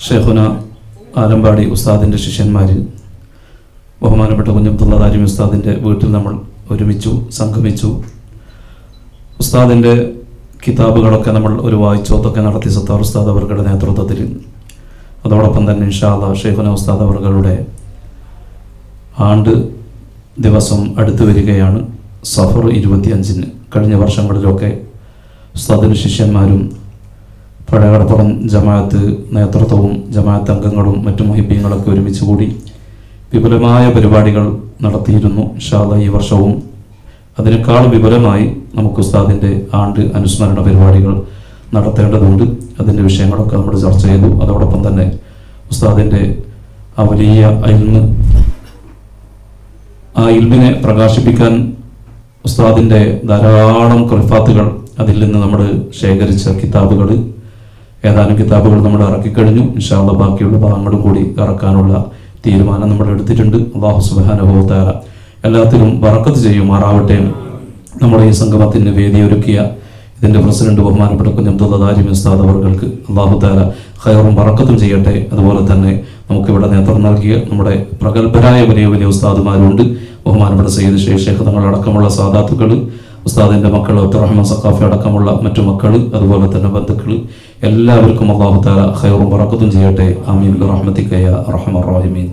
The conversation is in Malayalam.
ഷെയ്ഖുന ആലമ്പാടി ഉസ്താദിൻ്റെ ശിഷ്യന്മാർ ബഹുമാനപ്പെട്ട കുഞ്ഞബ്ദുള്ള ദാരിമി ഉസ്താദിൻ്റെ വീട്ടിൽ നമ്മൾ ഒരുമിച്ചു സംഗമിച്ചു. ഉസ്താദിൻ്റെ കിതാബുകളൊക്കെ നമ്മൾ ഒരു വായിച്ചോത്തൊക്കെ നടത്തി സത്താർ ഉസ്താദ് അവരുടെ നേതൃത്വത്തിൽ. അതോടൊപ്പം തന്നെ ഇൻഷാ അല്ലാഹ് ഷെയ്ഖുന ഉസ്താദ് അവരുടെ ആണ്ട് ദിവസം അടുത്തു വരികയാണ്. സഫർ 25-ന്. കഴിഞ്ഞ വർഷങ്ങളിലൊക്കെ ഉസ്താദിൻ്റെ ശിഷ്യന്മാരും പഴയകടപ്പുറം ജമാഅത്ത് നേതൃത്വവും ജമാഅത്ത് അംഗങ്ങളും മറ്റു മുഹിബ്ബീങ്ങളൊക്കെ ഒരുമിച്ച് കൂടി വിപുലമായ പരിപാടികൾ നടത്തിയിരുന്നു. ഇൻഷാ അല്ലാഹ് ഈ വർഷവും അതിനേക്കാൾ വിപുലമായി നമുക്ക് ഉസ്താദിൻ്റെ ആണ്ട് അനുസ്മരണ പരിപാടികൾ നടത്തേണ്ടതുണ്ട്. അതിൻ്റെ വിഷയങ്ങളൊക്കെ നമ്മൾ ചർച്ച ചെയ്തു. അതോടൊപ്പം തന്നെ ഉസ്താദിൻ്റെ ആ വലിയ ഇൽമ്, ആ ഇൽമിനെ പ്രകാശിപ്പിക്കാൻ ഉസ്താദിൻ്റെ ധാരാളം ഖുർഫാത്തുകൾ, അതിൽ നിന്ന് നമ്മൾ ശേഖരിച്ച കിതാബുകൾ, ഏതാനും കിതാബുകൾ നമ്മൾ ഇറക്കിക്കഴിഞ്ഞു. ഇൻഷാ അല്ലാഹ് ബാക്കിയുള്ള ഭാഗങ്ങളും കൂടി ഇറക്കാനുള്ള തീരുമാനം നമ്മൾ എടുത്തിട്ടുണ്ട്. അല്ലാഹു സുബ്ഹാനഹു വ തആല എല്ലാത്തിലും ബറക്കത്ത് ചെയ്യുമാറാവട്ടെ. നമ്മുടെ ഈ സംഗമത്തിന് വേദിയൊരുക്കിയ ഇതിൻ്റെ പ്രസിഡന്റ് ബഹുമാനപ്പെട്ട കുഞ്ഞബ്ദുള്ള ദാരിമി ഉസ്താദ് അവർക്ക് അല്ലാഹു തആല ഖൈറും ബറക്കത്തും ചെയ്യട്ടെ. അതുപോലെ തന്നെ നമുക്കിവിടെ നേതൃത്വം നൽകിയ നമ്മുടെ പ്രഗത്ഭരായ വലിയ വലിയ ഉസ്താദുമാരുണ്ട്. ബഹുമാനപ്പെട്ട സയ്യിദ് ഷെയ്ഖ് തങ്ങളടക്കമുള്ള സാദാത്തുക്കൾ, ഉസ്താദിൻ്റെ മക്കൾ അബ്ദുറഹ്മാൻ സഖാഫി അടക്കമുള്ള മറ്റു മക്കൾ, അതുപോലെ തന്നെ ബന്ധുക്കൾ, എല്ലാവർക്കും അല്ലാഹു തആല ഖൈറും ബറക്കത്തും ചെയ്യട്ടെ. ആമീൻ ബിറഹ്മതിക യാ അർഹമർ റഹീമീൻ.